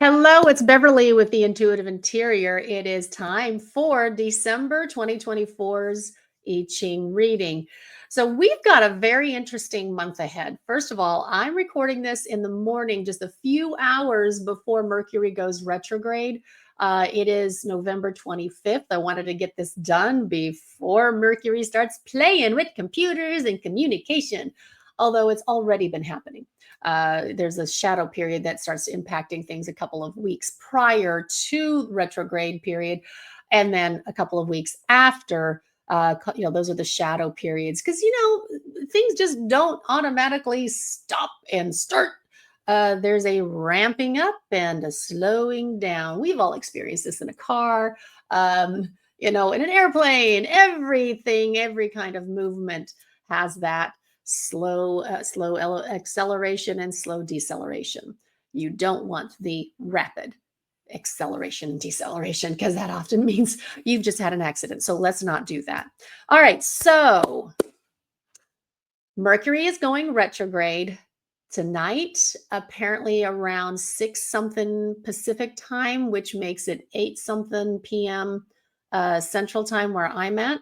Hello, it's Beverly with the Intuitive Interior. It is time for December 2024's I Ching reading. So, we've got a very interesting month ahead. First of all, I'm recording this in the morning, just a few hours before Mercury goes retrograde. It is November 25th. I wanted to get this done before Mercury starts playing with computers and communication, although it's already been happening. There's a shadow period that starts impacting things a couple of weeks prior to retrograde period, and then a couple of weeks after. Those are the shadow periods because things just don't automatically stop and start. There's a ramping up and a slowing down. We've all experienced this in a car, in an airplane. Everything, every kind of movement has that slow acceleration and slow deceleration. You don't want the rapid acceleration and deceleration because that often means you've just had an accident. So let's not do that. All right. So Mercury is going retrograde tonight, apparently around 6 something Pacific time, which makes it 8 something p.m. Central time where I'm at.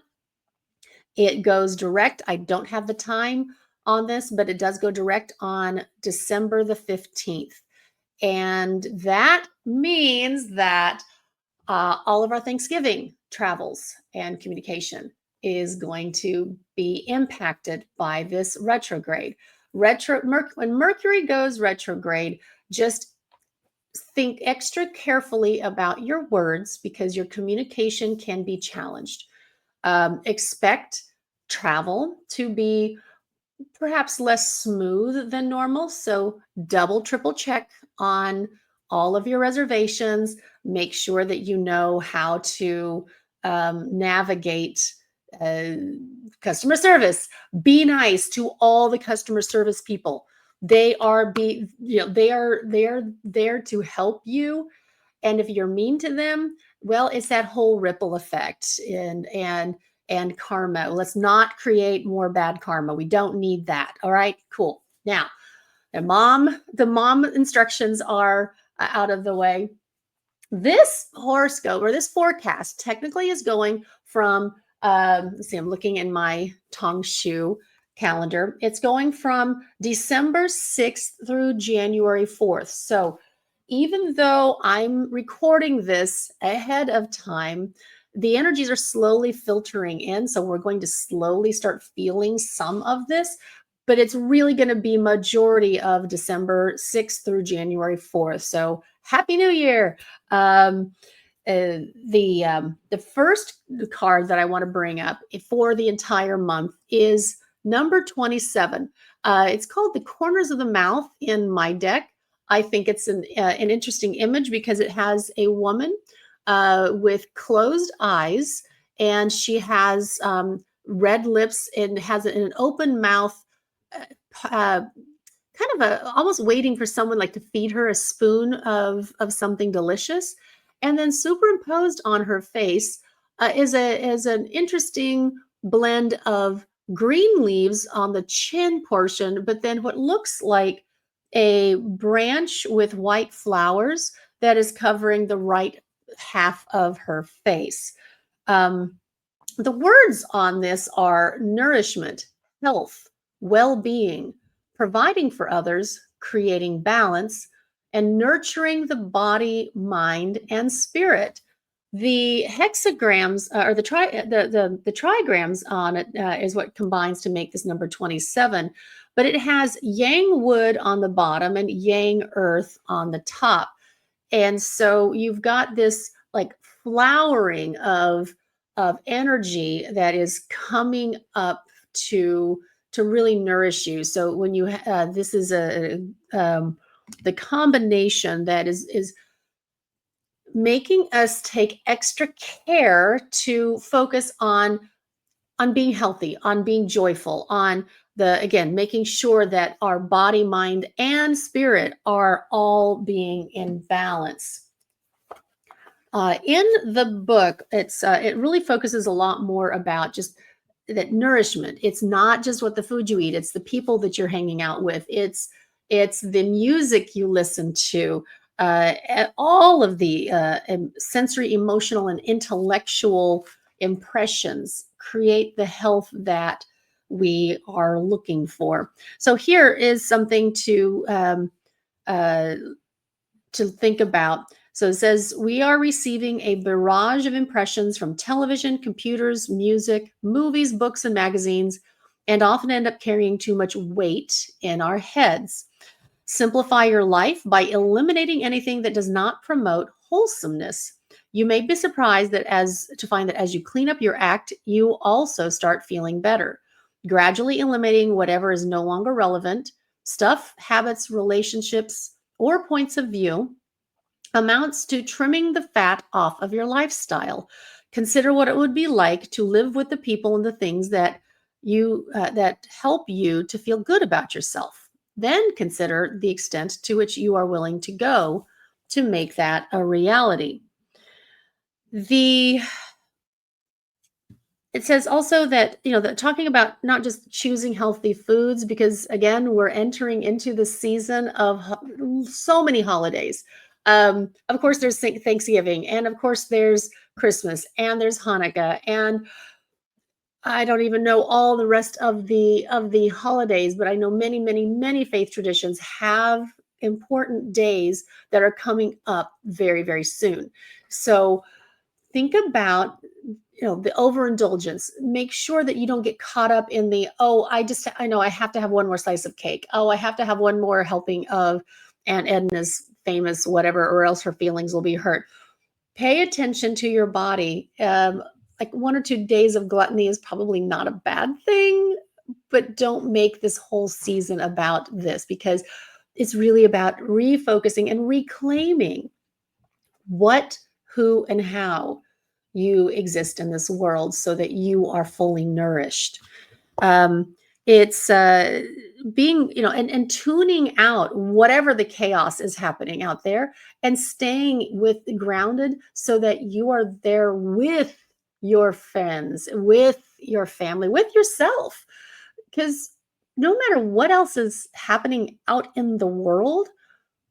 It goes direct. I don't have the time on this, but it does go direct on December the 15th. And that means that all of our Thanksgiving travels and communication is going to be impacted by this retrograde. When Mercury goes retrograde, just think extra carefully about your words because your communication can be challenged. Expect travel to be perhaps less smooth than normal. So double, triple check on all of your reservations. Make sure that you know how to navigate customer service. Be nice to all the customer service people. They are they are there to help you. And if you're mean to them, well, it's that whole ripple effect and karma. Let's not create more bad karma. We don't need that. All right, cool. Now, the mom instructions are out of the way. This horoscope or this forecast technically is going from, let's see, I'm looking in my Tongshu calendar. It's going from December 6th through January 4th. So even though I'm recording this ahead of time, the energies are slowly filtering in. So we're going to slowly start feeling some of this, but it's really going to be majority of December 6th through January 4th. So Happy New Year. The first card that I want to bring up for the entire month is number 27. It's called the Corners of the Mouth in my deck. I think it's an interesting image because it has a woman with closed eyes, and she has red lips and has an open mouth, kind of almost waiting for someone like to feed her a spoon of something delicious. And then superimposed on her face is an interesting blend of green leaves on the chin portion, but then what looks like a branch with white flowers that is covering the right half of her face. The words on this are nourishment, health, well-being, providing for others, creating balance, and nurturing the body, mind, and spirit. The hexagrams or the trigrams on it is what combines to make this number 27, but it has yang wood on the bottom and yang earth on the top. And so you've got this like flowering of energy that is coming up to really nourish you. So when you this is the combination that is making us take extra care to focus on being healthy, on being joyful, on again making sure that our body, mind, and spirit are all being in balance. In the book, it really focuses a lot more about just that nourishment. It's not just what the food you eat; it's the people that you're hanging out with. It's the music you listen to. all of the sensory, emotional, and intellectual impressions create the health that we are looking for. So here is something uh, to think about. So it says, we are receiving a barrage of impressions from television, computers, music, movies, books, and magazines, and often end up carrying too much weight in our heads. Simplify your life by eliminating anything that does not promote wholesomeness. You may be surprised that as to find that as you clean up your act, you also start feeling better. Gradually eliminating whatever is no longer relevant, stuff, habits, relationships, or points of view amounts to trimming the fat off of your lifestyle. Consider what it would be like to live with the people and the things that help you to feel good about yourself. Then consider the extent to which you are willing to go to make that a reality. The It says also that, that talking about not just choosing healthy foods, because again, we're entering into the season of so many holidays. Of course, there's Thanksgiving, and of course, there's Christmas, and there's Hanukkah, and I don't even know all the rest of the holidays, but I know many, many, many faith traditions have important days that are coming up very, very soon. So think about, the overindulgence. Make sure that you don't get caught up in the, oh, I know I have to have one more slice of cake, oh, I have to have one more helping of Aunt Edna's famous whatever, or else her feelings will be hurt. Pay attention to your body. Like 1 or 2 days of gluttony is probably not a bad thing, but don't make this whole season about this, because it's really about refocusing and reclaiming what, who, and how you exist in this world so that you are fully nourished. It's being, and tuning out whatever the chaos is happening out there, and staying with grounded so that you are there with your friends, with your family, with yourself. Because no matter what else is happening out in the world,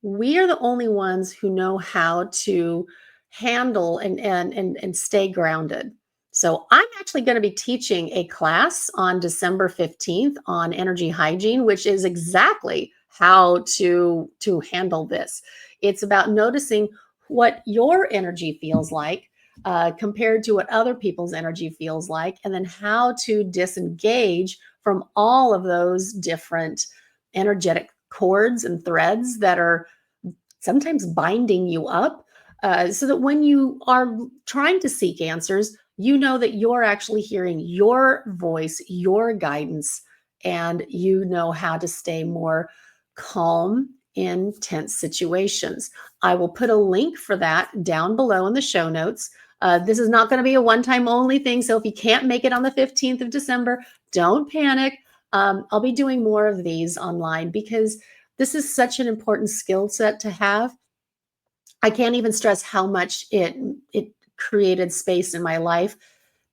we are the only ones who know how to handle and stay grounded. So I'm actually going to be teaching a class on December 15th on energy hygiene, which is exactly how to handle this. It's about noticing what your energy feels like compared to what other people's energy feels like, and then how to disengage from all of those different energetic cords and threads that are sometimes binding you up, so that when you are trying to seek answers, you know that you're actually hearing your voice, your guidance, and you know how to stay more calm in tense situations. I will put a link for that down below in the show notes. This is not going to be a one-time only thing, so if you can't make it on the 15th of December, don't panic. I'll be doing more of these online because this is such an important skill set to have. I can't even stress how much it created space in my life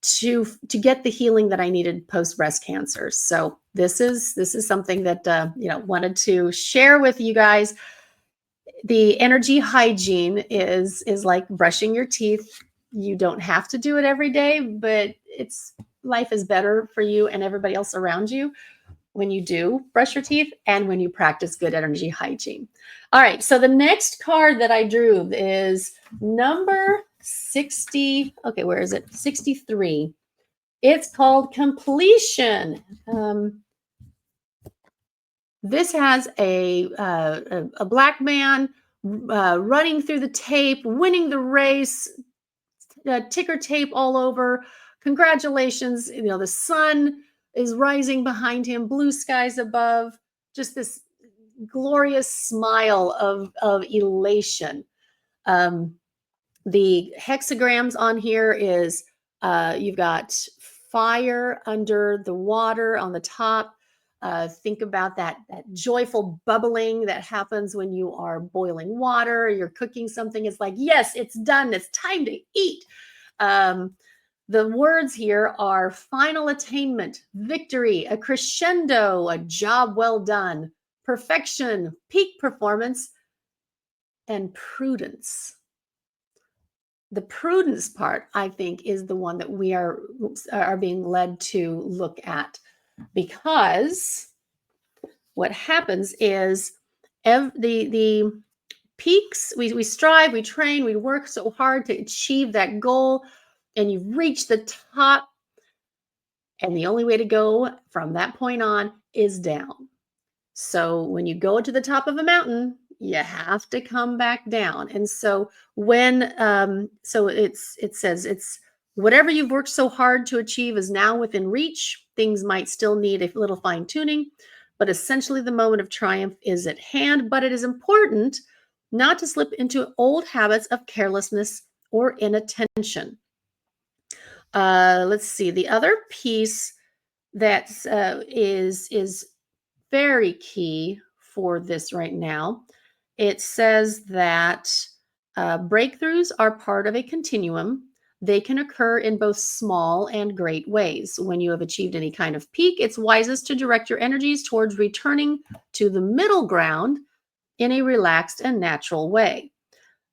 to get the healing that I needed post breast cancer. So this is something that wanted to share with you guys. The energy hygiene is like brushing your teeth. You don't have to do it every day, but it's life is better for you and everybody else around you when you do brush your teeth and when you practice good energy hygiene. All right, so the next card that I drew is number 60. Okay, where is it? 63. It's called completion. This has a black man running through the tape, winning the race, ticker tape all over. Congratulations. The sun is rising behind him, blue skies above, just this glorious smile of elation. The hexagrams on here is you've got fire under the water on the top. Think about that joyful bubbling that happens when you are boiling water, you're cooking something. It's like, yes, it's done. It's time to eat. The words here are final attainment, victory, a crescendo, a job well done, perfection, peak performance, and prudence. The prudence part, I think, is the one that we are being led to look at, because what happens is the peaks, we strive, we train, we work so hard to achieve that goal, and you reach the top, and the only way to go from that point on is down. So when you go to the top of a mountain, you have to come back down. And so it says it's whatever you've worked so hard to achieve is now within reach. Things might still need a little fine tuning, but essentially the moment of triumph is at hand. But it is important not to slip into old habits of carelessness or inattention. Let's see. The other piece that is very key for this right now. It says that breakthroughs are part of a continuum. They can occur in both small and great ways. When you have achieved any kind of peak, it's wisest to direct your energies towards returning to the middle ground in a relaxed and natural way.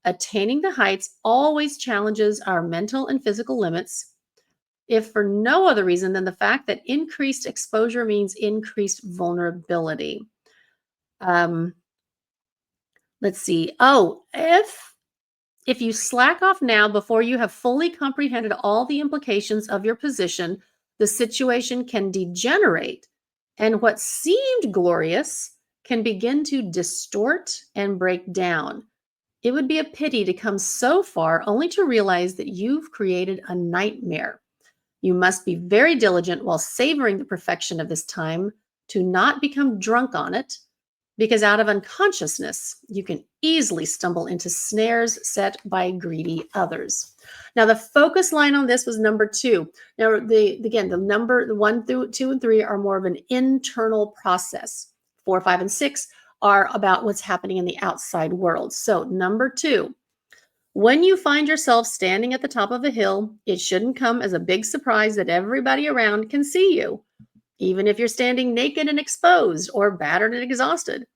Attaining the heights always challenges our mental and physical limits, if for no other reason than the fact that increased exposure means increased vulnerability. Um, let's see. Oh, if you slack off now before you have fully comprehended all the implications of your position, the situation can degenerate, and what seemed glorious can begin to distort and break down. It would be a pity to come so far only to realize that you've created a nightmare. You must be very diligent while savoring the perfection of this time to not become drunk on it, because out of unconsciousness, you can easily stumble into snares set by greedy others. Now, the focus line on this was number 2. Now, the 1 through 2 and 3 are more of an internal process. 4, 5, and 6 are about what's happening in the outside world. So, number 2, when you find yourself standing at the top of a hill, it shouldn't come as a big surprise that everybody around can see you, even if you're standing naked and exposed or battered and exhausted.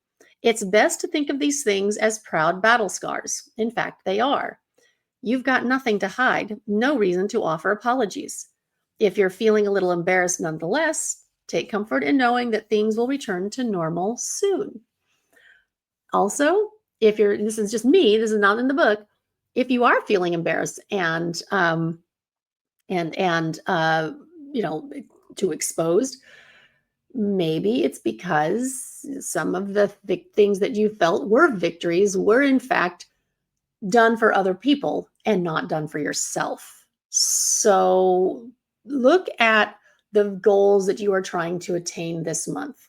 It's best to think of these things as proud battle scars. In fact, they are. You've got nothing to hide, no reason to offer apologies. If you're feeling a little embarrassed nonetheless, take comfort in knowing that things will return to normal soon. Also, this is just me, this is not in the book, if you are feeling embarrassed and too exposed, maybe it's because some of the things that you felt were victories were in fact done for other people and not done for yourself. So look at the goals that you are trying to attain this month.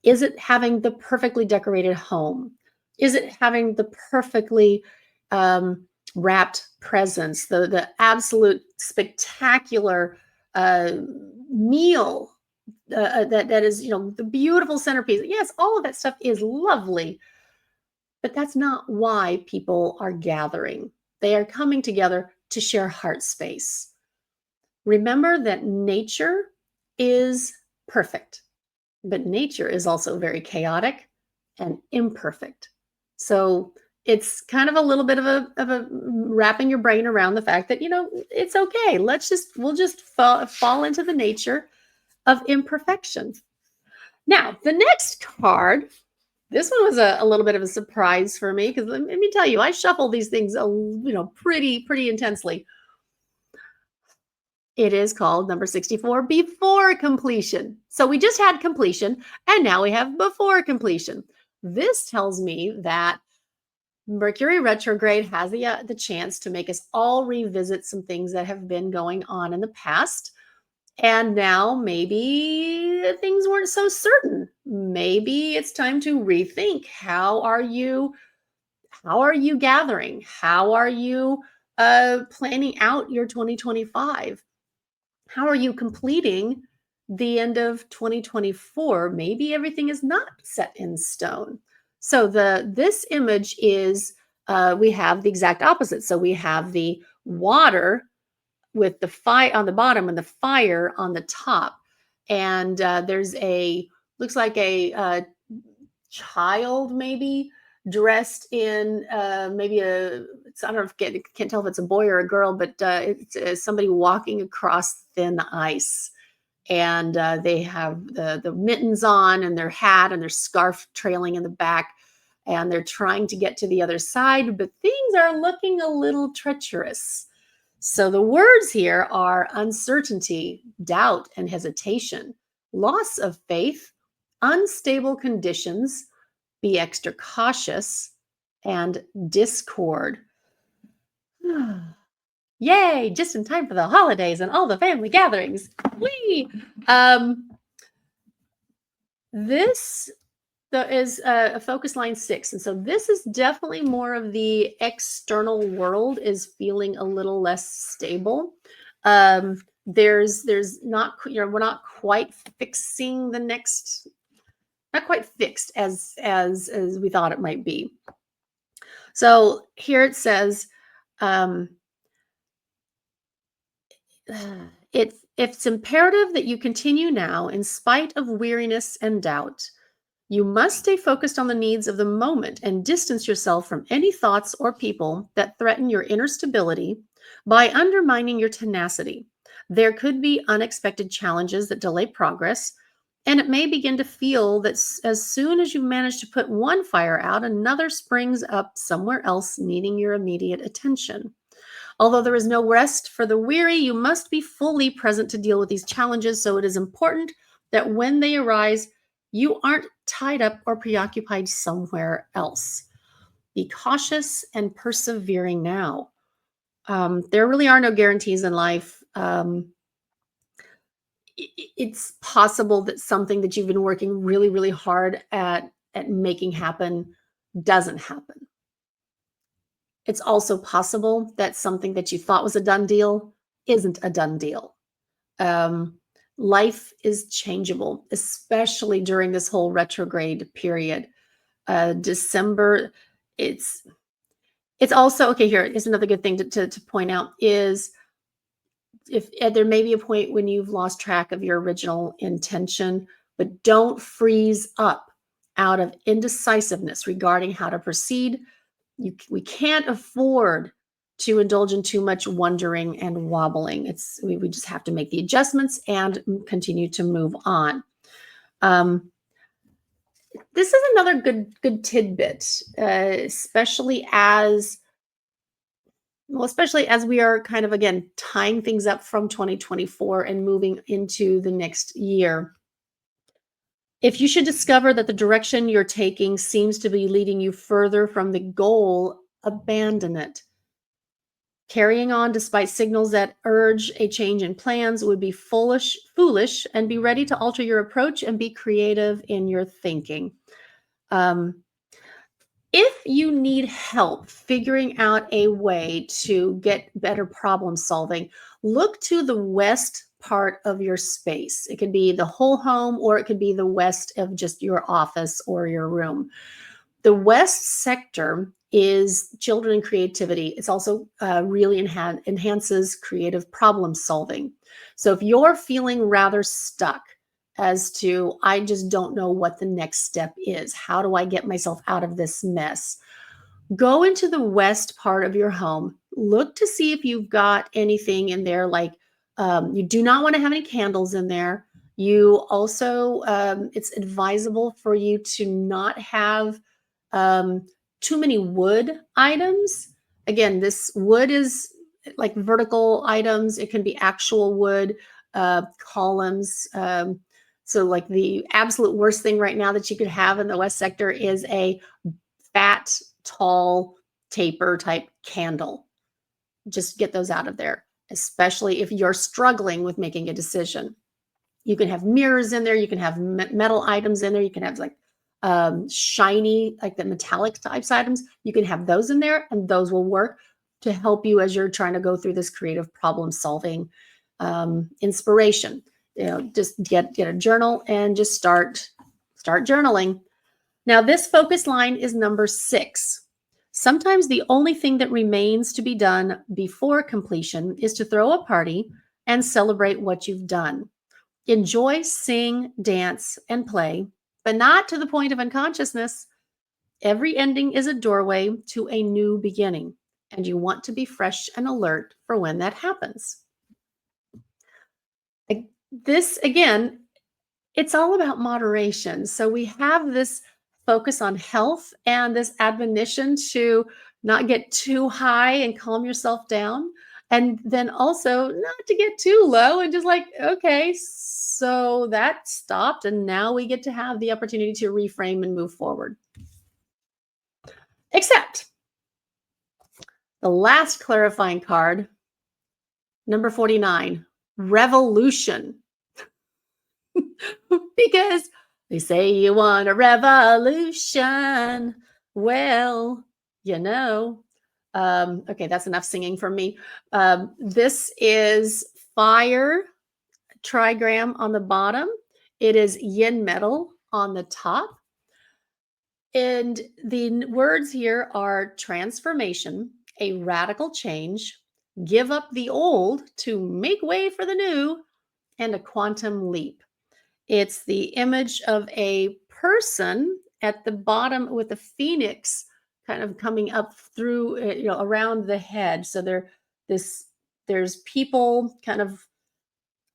Is it having the perfectly decorated home? Is it having the perfectly wrapped presents, the absolute spectacular meal that is, the beautiful centerpiece? Yes, all of that stuff is lovely, but that's not why people are gathering. They are coming together to share heart space. Remember that nature is perfect, but nature is also very chaotic and imperfect. So it's kind of a little bit of a wrapping your brain around the fact that, it's okay. We'll just fall into the nature of imperfection. Now, the next card, this one was a little bit of a surprise for me, because let me tell you, I shuffle these things, pretty intensely. It is called number 64, before completion. So we just had completion, and now we have before completion. This tells me that Mercury retrograde has the chance to make us all revisit some things that have been going on in the past. And now maybe things weren't so certain. Maybe it's time to rethink. How are you gathering? How are you planning out your 2025? How are you completing the end of 2024? Maybe everything is not set in stone. So this image is, we have the exact opposite. So we have the water with the fire on the bottom and the fire on the top. And there's looks like a child maybe dressed in maybe I don't know if can't tell if it's a boy or a girl, but it's somebody walking across thin ice. And they have the mittens on and their hat and their scarf trailing in the back. And they're trying to get to the other side, but things are looking a little treacherous. So the words here are uncertainty, doubt, and hesitation, loss of faith, unstable conditions, be extra cautious, and discord. Yay, just in time for the holidays and all the family gatherings. Whee! This is a focus line 6. And so this is definitely more of the external world is feeling a little less stable. There's not, we're not quite fixing the next, not quite fixed as we thought it might be. So here it says, it's imperative that you continue now in spite of weariness and doubt. You must stay focused on the needs of the moment and distance yourself from any thoughts or people that threaten your inner stability by undermining your tenacity. There could be unexpected challenges that delay progress, and it may begin to feel that as soon as you manage to put one fire out, another springs up somewhere else, needing your immediate attention. Although there is no rest for the weary, you must be fully present to deal with these challenges, so it is important that when they arise, you aren't tied up or preoccupied somewhere else. Be cautious and persevering now. There really are no guarantees in life. It's possible that something that you've been working really, really hard at making happen doesn't happen. It's also possible that something that you thought was a done deal isn't a done deal. Life is changeable, especially during this whole retrograde period. December, it's also, okay, here is another good thing to point out is if there may be a point when you've lost track of your original intention, but don't freeze up out of indecisiveness regarding how to proceed. We can't afford to indulge in too much wondering and wobbling. We just have to make the adjustments and continue to move on. This is another good tidbit, especially as we are kind of, again, tying things up from 2024 and moving into the next year. If you should discover that the direction you're taking seems to be leading you further from the goal, abandon it. Carrying on despite signals that urge a change in plans would be foolish, and be ready to alter your approach and be creative in your thinking. If you need help figuring out a way to get better problem solving, look to the west part of your space. It could be the whole home, or it could be the west of just your office or your room. The west sector is children and creativity. It's also really enhances creative problem solving. So if you're feeling rather stuck as to, I just don't know what the next step is, how do I get myself out of this mess? Go into the west part of your home. Look to see if you've got anything in there, like you do not want to have any candles in there. You also, it's advisable for you to not have too many wood items. Again, this wood is like vertical items. It can be actual wood, columns. So like the absolute worst thing right now that you could have in the west sector is a fat, tall, taper type candle. Just get those out of there, especially if you're struggling with making a decision. You can have mirrors in there. You can have metal items in there. You can have like shiny, like the metallic types items. You can have those in there, and those will work to help you as you're trying to go through this creative problem solving inspiration. Just get a journal and just start journaling. Now, this focus line is number 6. Sometimes the only thing that remains to be done before completion is to throw a party and celebrate what you've done. Enjoy, sing, dance, and play, but not to the point of unconsciousness. Every ending is a doorway to a new beginning, and you want to be fresh and alert for when that happens. This, again, it's all about moderation. So we have this focus on health and this admonition to not get too high and calm yourself down. And then also not to get too low and just like, okay, so that stopped. And now we get to have the opportunity to reframe and move forward. Except the last clarifying card, number 49, revolution. Because they say you want a revolution. Well, you know. Okay, that's enough singing from me. This is fire trigram on the bottom. It is yin metal on the top. And the words here are transformation, a radical change, give up the old to make way for the new, and a quantum leap. It's the image of a person at the bottom with a phoenix kind of coming up through, around the head. So this there's people kind of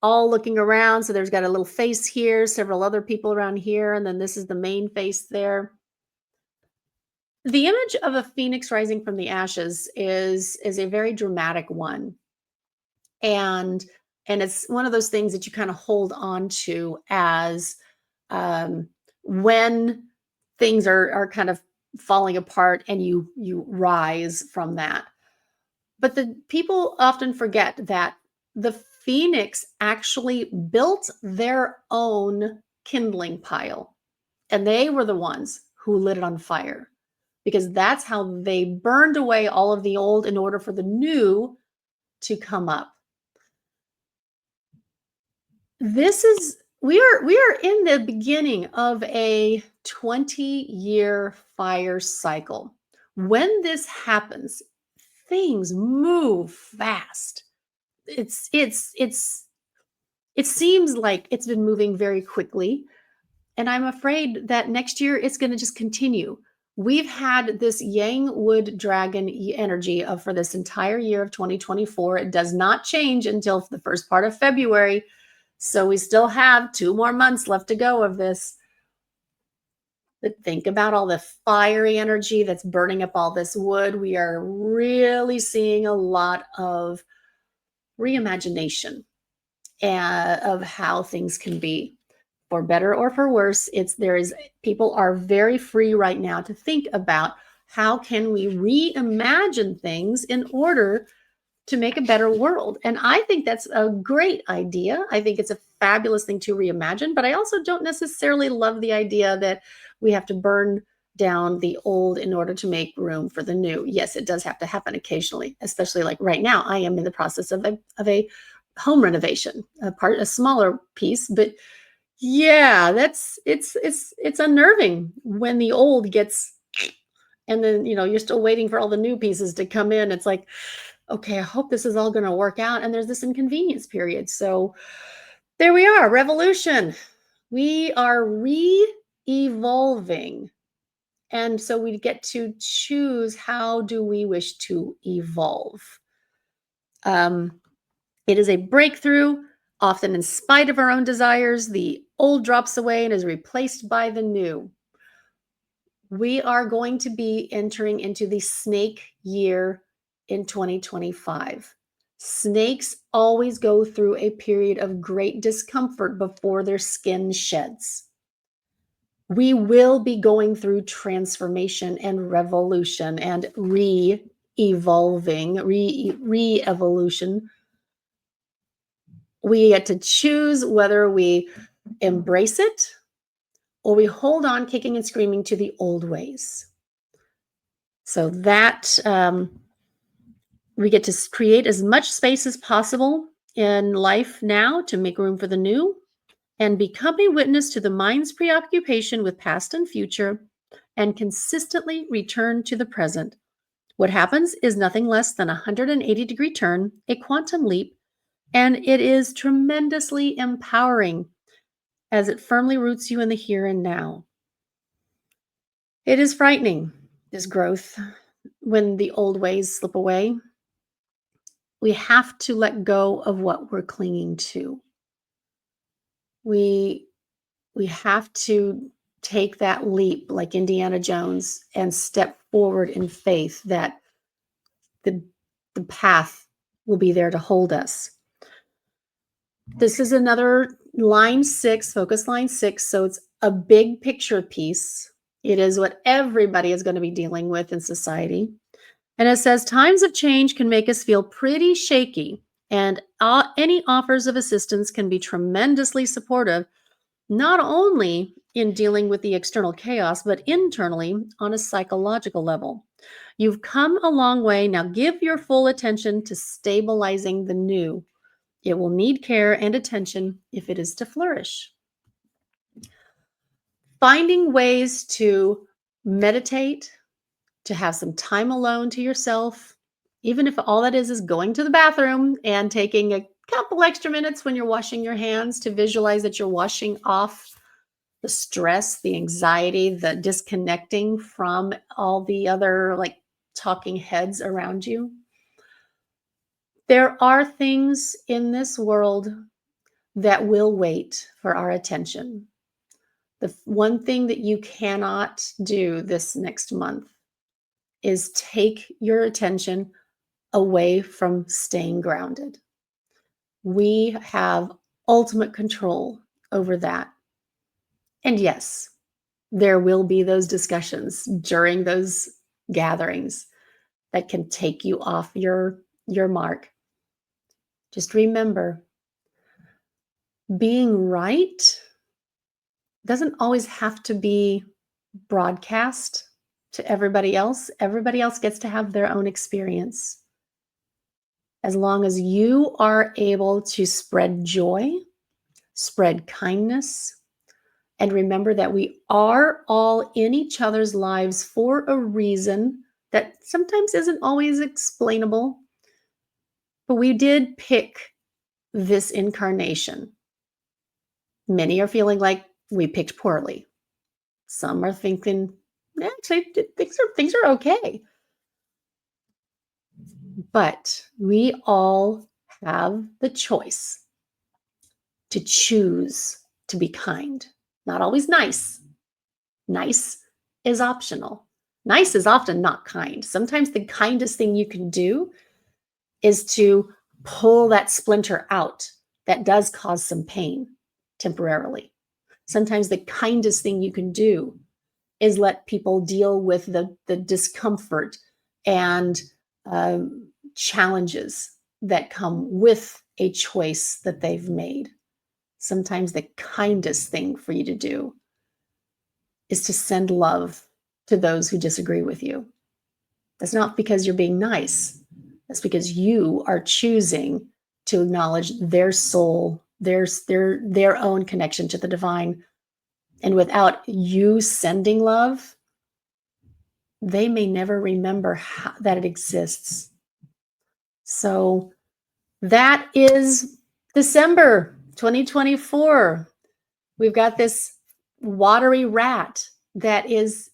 all looking around. So there's got a little face here, several other people around here, and then this is the main face there. The image of a phoenix rising from the ashes is a very dramatic one. And it's one of those things that you kind of hold on to as when things are kind of falling apart and you rise from that. But the people often forget that the phoenix actually built their own kindling pile, and they were the ones who lit it on fire, because that's how they burned away all of the old in order for the new to come up. This is we are in the beginning of a 20-year fire cycle. When this happens, things move fast. It seems like it's been moving very quickly, and I'm afraid that next year it's going to just continue. We've had this yang wood dragon energy of for this entire year of 2024. It does not change until the first part of February. So we still have 2 more months left to go of this. But think about all the fiery energy that's burning up all this wood. We are really seeing a lot of reimagination of how things can be, for better or for worse. People are very free right now to think about how can we reimagine things in order to make a better world. And I think that's a great idea. I think it's a fabulous thing to reimagine, but I also don't necessarily love the idea that we have to burn down the old in order to make room for the new. Yes, it does have to happen occasionally, especially like right now. I am in the process of a home renovation, a smaller piece, but yeah, it's unnerving when the old gets, and then you're still waiting for all the new pieces to come in. It's like, okay, I hope this is all going to work out. And there's this inconvenience period. So there we are, revolution. We are re-evolving. And so we get to choose, how do we wish to evolve? It is a breakthrough, often in spite of our own desires. The old drops away and is replaced by the new. We are going to be entering into the snake year in 2025. Snakes always go through a period of great discomfort before their skin sheds. We will be going through transformation and revolution and re-evolving, re-evolution. We get to choose whether we embrace it or we hold on kicking and screaming to the old ways. So that we get to create as much space as possible in life now to make room for the new, and become a witness to the mind's preoccupation with past and future, and consistently return to the present. What happens is nothing less than a 180-degree turn, a quantum leap, and it is tremendously empowering as it firmly roots you in the here and now. It is frightening, this growth. When the old ways slip away, we have to let go of what we're clinging to. We we have to take that leap like Indiana Jones and step forward in faith that the the path will be there to hold us. This is another line 6, focus line 6, so it's a big picture piece. It is what everybody is going to be dealing with in society. And it says times of change can make us feel pretty shaky, and any offers of assistance can be tremendously supportive, not only in dealing with the external chaos, but internally on a psychological level. You've come a long way. Now give your full attention to stabilizing the new. It will need care and attention if it is to flourish. Finding ways to meditate, to have some time alone to yourself, even if all that is going to the bathroom and taking a couple extra minutes when you're washing your hands to visualize that you're washing off the stress, the anxiety, the disconnecting from all the other like talking heads around you. There are things in this world that will wait for our attention. One thing that you cannot do this next month is take your attention away from staying grounded. We have ultimate control over that. And yes, there will be those discussions during those gatherings that can take you off your mark. Just remember, being right doesn't always have to be broadcast to everybody else. Everybody else gets to have their own experience. As long as you are able to spread joy, spread kindness, and remember that we are all in each other's lives for a reason that sometimes isn't always explainable, but we did pick this incarnation. Many are feeling like we picked poorly. Some are thinking, actually, things are okay. But we all have the choice to choose to be kind. Not always nice. Nice is optional. Nice is often not kind. Sometimes the kindest thing you can do is to pull that splinter out that does cause some pain temporarily. Sometimes the kindest thing you can do is let people deal with the discomfort and challenges that come with a choice that they've made. Sometimes the kindest thing for you to do is to send love to those who disagree with you. That's not because you're being nice. That's because you are choosing to acknowledge their soul, their own connection to the divine. And without you sending love, they may never remember that it exists. So that is December 2024. We've got this watery rat that is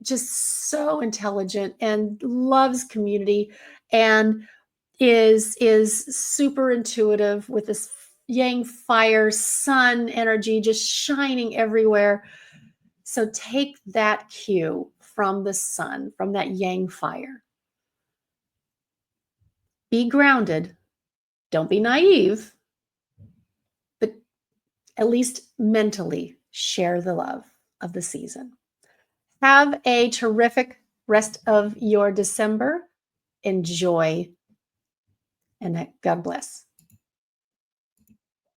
just so intelligent and loves community and is super intuitive with this yang fire sun energy just shining everywhere. So take that cue from the sun, from that yang fire. Be grounded. Don't be naive, but at least mentally share the love of the season. Have a terrific rest of your December. Enjoy, and God bless.